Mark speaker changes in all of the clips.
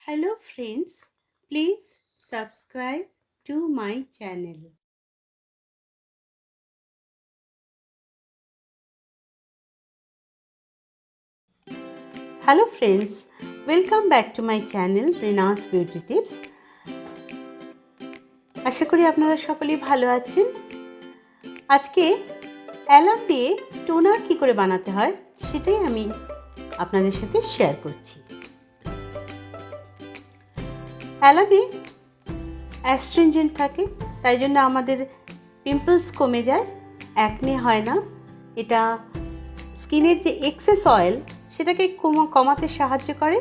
Speaker 1: Hello friends, please subscribe to my channel. Hello friends, welcome back to my channel Rina'S Beauty Tips. আশা করি আপনারা সকলেই ভালো আছেন। আজকে অ্যালাম দিয়ে টোনার কি করে বানাতে হয় সেটাই আমি আপনাদের সাথে শেয়ার করছি। অ্যালামে অ্যাস্ট্রিনজেন্ট থাকে, তাই জন্য আমাদের পিম্পলস কমে যায়, অ্যাকনে হয় না। এটা স্কিনের যে এক্সেস অয়েল সেটাকে কমাতে সাহায্য করে,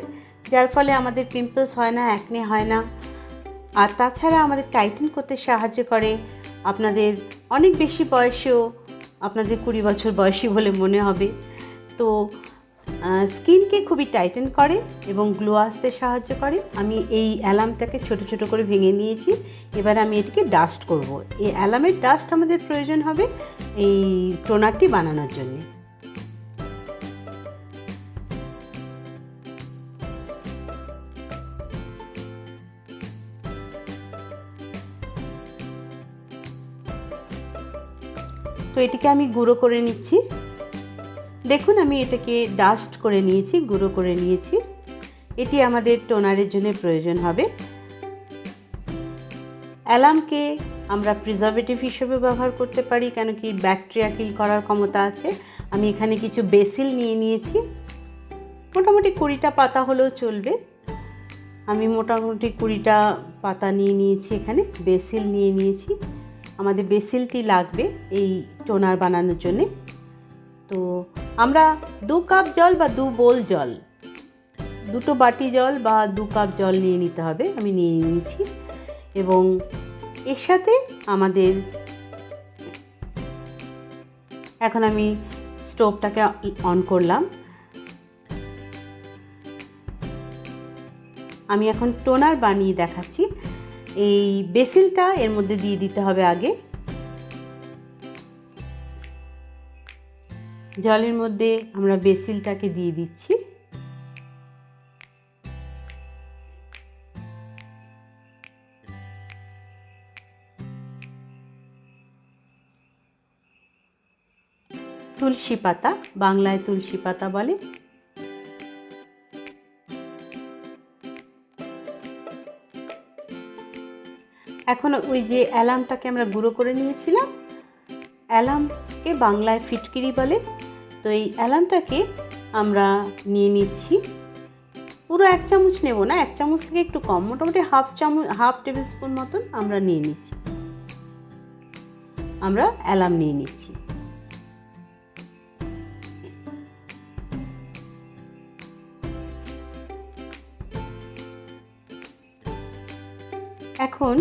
Speaker 1: যার ফলে আমাদের পিম্পলস হয় না, অ্যাকনে হয় না। আর তাছাড়া আমাদের টাইটেন করতে সাহায্য করে। আপনাদের অনেক বেশি বয়সেও আপনাদের 20 বছর বয়সী বলে মনে হবে, তো স্কিনকে খুবই টাইটেন করে এবং গ্লো আসতে সাহায্য করে। আমি এই অ্যালামটাকে ছোট ছোট করে ভেঙে নিয়েছি। এবার আমি এটিকে ডাস্ট করব। এই অ্যালামের ডাস্ট আমাদের প্রয়োজন হবে এই টোনারটি বানানোর জন্য। তো এটিকে আমি গুঁড়ো করে নিচ্ছি। দেখুন, আমি এটাকে ডাস্ট করে নিয়েছি, গুঁড়ো করে নিয়েছি। এটি আমাদের টোনারের জন্য প্রয়োজন হবে। অ্যালামকে আমরা প্রিজারভেটিভ হিসেবে ব্যবহার করতে পারি, কেন কি ব্যাকটেরিয়া কিল করার ক্ষমতা আছে। আমি এখানে কিছু বেসিল নিয়ে নিয়েছি, মোটামুটি 20টা পাতা হলেও চলবে। আমি মোটামুটি 20টা পাতা নিয়ে নিয়েছি, এখানে বেসিল নিয়ে নিয়েছি। আমাদের বেসিলটি লাগবে এই টোনার বানানোর জন্যে। তো আমরা 2 কাপ জল বা 2 বোল জল, 2টো বাটি জল বা 2 কাপ জল নিয়ে নিতে হবে। আমি নিয়ে নিয়েছি এবং এর সাথে আমাদের এখন আমি স্টোভটাকে অন করলাম। আমি এখন টোনার বানিয়ে দেখাচ্ছি। এই বেসিলটা এর মধ্যে দিয়ে দিতে হবে আগে। জলের মধ্যে আমরা বেসিলটাকে দিয়ে দিচ্ছি। তুলসী পাতা, বাংলায় তুলসী পাতা বলে। এখন ওই যে অ্যালামটাকে আমরা গুঁড়ো করে নিয়েছিলাম, অ্যালামকে বাংলায় ফিটকিরি বলে। তো এই অ্যালামটাকে আমরা নিয়ে নিচ্ছি। পুরো 1 চামচ নেব না, 1 চামচ থেকে একটু কম, মোটামুটি হাফ টেবিল স্পুন মতন আমরা নিয়ে নিচ্ছি। আমরা অ্যালাম নিয়ে নিচ্ছি। এখন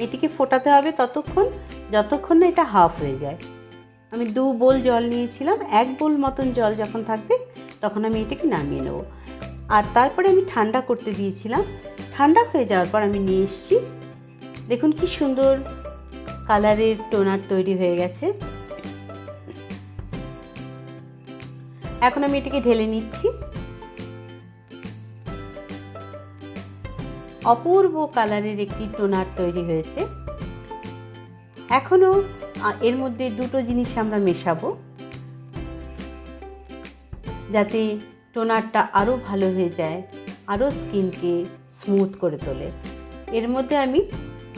Speaker 1: এটিকে ফোটাতে হবে যতক্ষণ না এটা হাফ হয়ে যায়। আমি 2 বোল জল নিয়েছিলাম, 1 বোল মতন জল যখন থাকবে তখন আমি এটাকে নামিয়ে নেব। আর তারপরে আমি ঠান্ডা করতে দিয়েছিলাম। ঠান্ডা হয়ে যাওয়ার পর আমি নিয়ে এসেছি। দেখুন কি সুন্দর কালারের টোনার তৈরি হয়ে গেছে। এখন আমি এটাকে ঢেলে নিচ্ছি। অপূর্ব কালারের একটি টোনার তৈরি হয়েছে। এখনও এর মধ্যে 2টো জিনিস আমরা মেশাবো, যাতে টোনারটা আরও ভালো হয়ে যায়, আরও স্কিনকে স্মুথ করে তোলে। এর মধ্যে আমি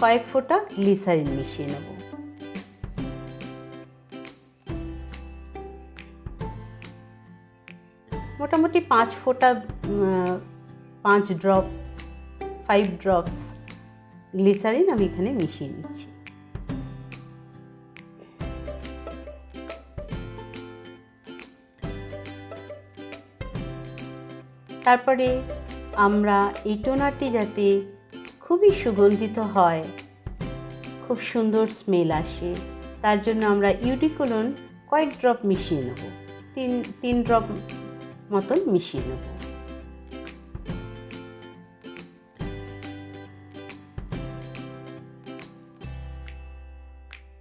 Speaker 1: কয়েক ফোঁটা গ্লিসারিন মিশিয়ে নেব। মোটামুটি 5 ফোঁটা, 5 ড্রপস গ্লিসারিন আমি এখানে মিশিয়ে নিচ্ছি। তারপরে আমরা এই টোনারটি যাতে খুবই সুগন্ধিত হয়, খুব সুন্দর স্মেল আসে, তার জন্য আমরা ইউডিকোলন কয়েক ড্রপ মিশিয়ে নেব। 3 ড্রপ মতন মিশিয়ে নেব।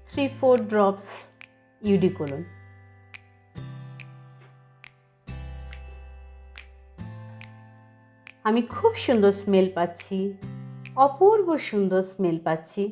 Speaker 1: Three 4 drops eau de cologne. আমি খুব সুন্দর স্মেল পাচ্ছি, অপূর্ব সুন্দর স্মেল পাচ্ছি।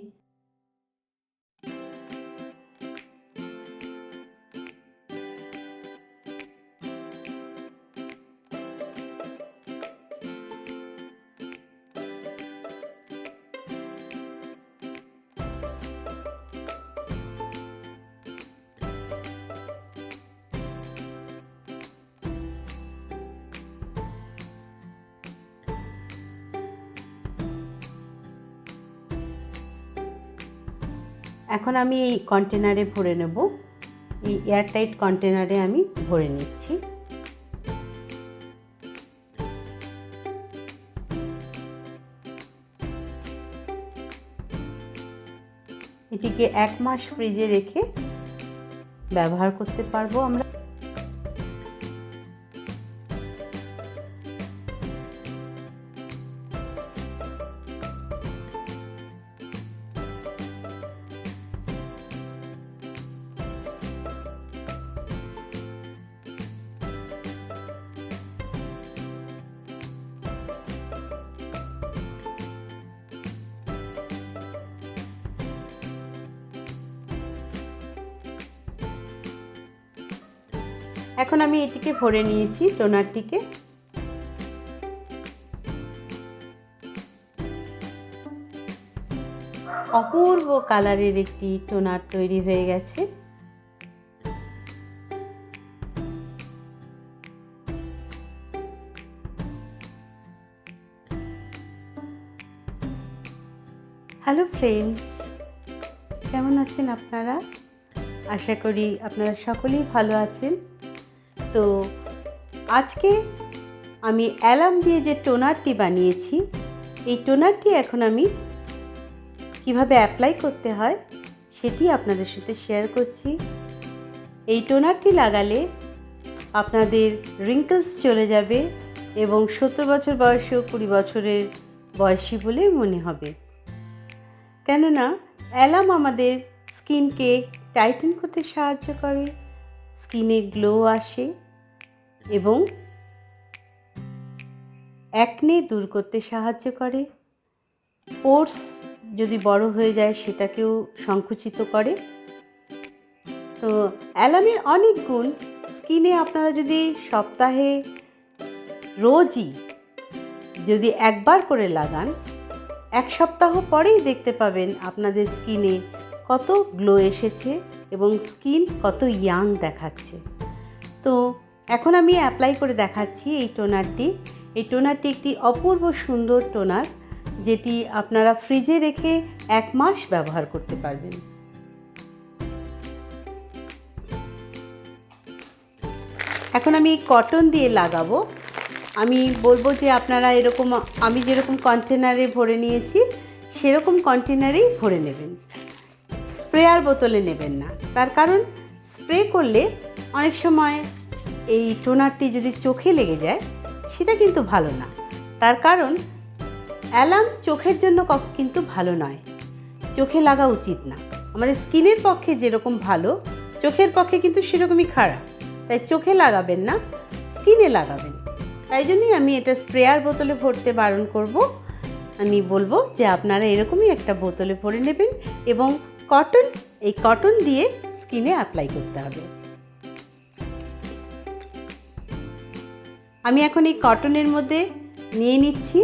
Speaker 1: এখন আমি এই কন্টেনারে ভরে নেব। এই এয়ারটাইট কন্টেনারে আমি ভরে নিচ্ছি। এটিকে 1 মাস ফ্রিজে রেখে ব্যবহার করতে পারবো আমরা। এখন আমি এটিকে ভরে নিয়েছি, টোনারটিকে। অপূর্ব কালারের একটি টোনার তৈরি হয়ে গেছে। হ্যালো ফ্রেন্ডস, কেমন আছেন আপনারা? আশা করি আপনারা সকলেই ভালো আছেন। তো আজকে আমি অ্যালাম দিয়ে যে টোনারটি বানিয়েছি, এই টোনারটি এখন আমি কিভাবে অ্যাপ্লাই করতে হয় সেটি আপনাদের সাথে শেয়ার করছি। এই টোনারটি লাগালে আপনাদের রিঙ্কলস চলে যাবে এবং 70 বছর বয়সেও 20 বছরের বয়সী বলে মনে হবে। কেননা অ্যালাম আমাদের স্কিনকে টাইটেন করতে সাহায্য করে, স্কিনে গ্লো আসে এবং অ্যাকনে দূর করতে সাহায্য করে। পোরস যদি বড় হয়ে যায় সেটাকেও সংকুচিত করে। তো অ্যালামের অনেক গুণ। স্কিনে আপনারা যদি সপ্তাহে রোজই যদি একবার করে লাগান, 1 সপ্তাহ পরেই দেখতে পাবেন আপনাদের স্কিনে কত গ্লো এসেছে এবং স্কিন কত ইয়াং দেখাচ্ছে। তো এখন আমি অ্যাপ্লাই করে দেখাচ্ছি এই টোনারটি। এই টোনারটি একটি অপূর্ব সুন্দর টোনার, যেটি আপনারা ফ্রিজে রেখে 1 মাস ব্যবহার করতে পারবেন। এখন আমি কটন দিয়ে লাগাবো। আমি বলবো যে আপনারা এরকম, আমি যেরকম কন্টেনারে ভরে নিয়েছি সেরকম কন্টেনারেই ভরে নেবেন, স্প্রেয়ার বোতলে নেবেন না। তার কারণ স্প্রে করলে অনেক সময় এই টোনারটি যদি চোখে লেগে যায় সেটা কিন্তু ভালো না। তার কারণ অ্যালাম চোখের জন্য কিন্তু ভালো নয়, চোখে লাগা উচিত না। আমাদের স্কিনের পক্ষে যেরকম ভালো, চোখের পক্ষে কিন্তু সেরকমই খারাপ। তাই চোখে লাগাবেন না, স্কিনে লাগাবেন। তাই জন্যই আমি এটা স্প্রেয়ার বোতলে ভরতে বারণ করব। আমি বলবো যে আপনারা এরকমই একটা বোতলে ভরে নেবেন এবং এই কটন দিয়ে স্কিনে অ্যাপ্লাই করতে হবে। আমি এখন এই কটনের মধ্যে নিয়ে নিচ্ছি,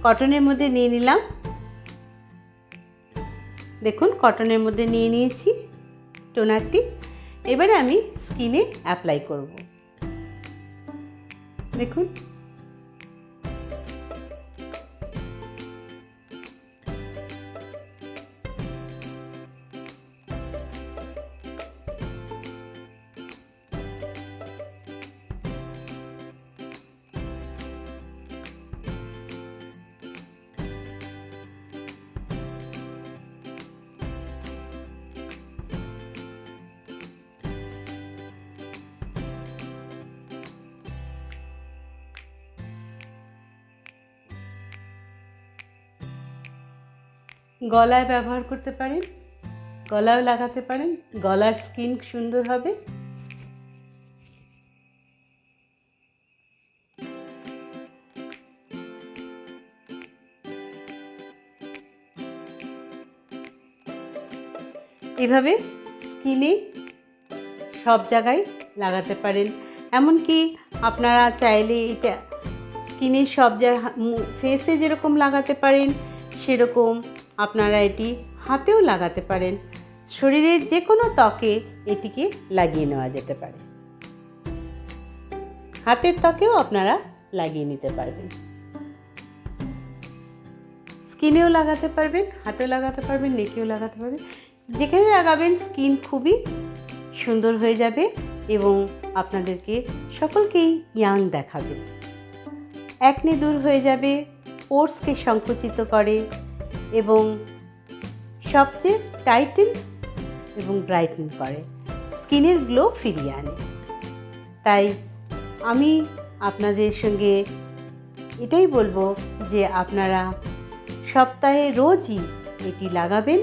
Speaker 1: কটনের মধ্যে নিয়ে নিলাম। দেখুন, কটনের মধ্যে নিয়ে নিয়েছি টোনারটি। এবারে আমি স্কিনে অ্যাপ্লাই করব। দেখুন, গলায় ব্যবহার করতে পারেন, গলায়ও লাগাতে পারেন, গলার স্কিন সুন্দর হবে। এভাবে স্কিনে সব জায়গায় লাগাতে পারেন। এমনকি আপনারা চাইলে এটা স্কিনের সব জায়গা ফেসে যেরকম লাগাতে পারেন সেরকম আপনারা এটি হাতেও লাগাতে পারেন। শরীরের যে কোনো ত্বকে এটিকে লাগিয়ে নেওয়া যেতে পারে। হাতের ত্বকেও আপনারা লাগিয়ে নিতে পারবেন, স্কিনেও লাগাতে পারবেন, হাতেও লাগাতে পারবেন, নেকেও লাগাতে পারবেন। যেখানে লাগাবেন স্কিন খুবই সুন্দর হয়ে যাবে এবং আপনাদেরকে সকলকেই ইয়াং দেখাবে। অ্যাকনে দূর হয়ে যাবে, পোরসকে সংকুচিত করে এবং সবচেয়ে টাইটেন এবং ব্রাইটেন করে, স্কিনের গ্লো ফিরিয়ে আনে। তাই আমি আপনাদের সঙ্গে এটাই বলবো যে আপনারা সপ্তাহে রোজই এটি লাগাবেন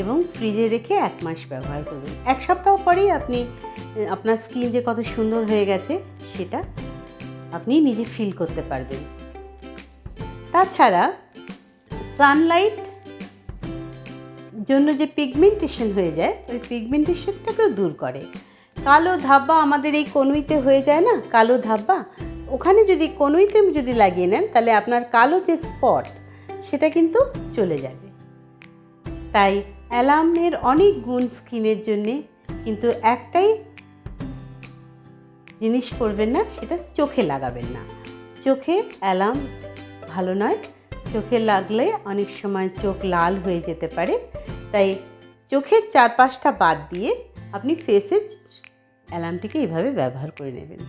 Speaker 1: এবং ফ্রিজে রেখে 1 মাস ব্যবহার করবেন। 1 সপ্তাহ পরেই আপনি আপনার স্কিন যে কত সুন্দর হয়ে গেছে সেটা আপনি নিজে ফিল করতে পারবেন। তাছাড়া সানলাইট জন্য যে পিগমেন্টেশন হয়ে যায় ওই পিগমেন্টেশনটাকেও দূর করে। কালো ধাব্বা আমাদের এই কনুইতে হয়ে যায় না, কালো ধাব্বা, ওখানে যদি কনুইতে যদি লাগিয়ে নেন তাহলে আপনার কালো যে স্পট সেটা কিন্তু চলে যাবে। তাই অ্যালামের অনেক গুণ স্কিনের জন্যে, কিন্তু একটাই জিনিস করবেন না, সেটা চোখে লাগাবেন না। চোখে অ্যালাম ভালো নয়, চোখে লাগলে অনেক সময় চোখ লাল হয়ে যেতে পারে। তাই চোখের 4-5টা বাদ দিয়ে আপনি ফেসে অ্যালামটিকে এইভাবে ব্যবহার করে নেবেন।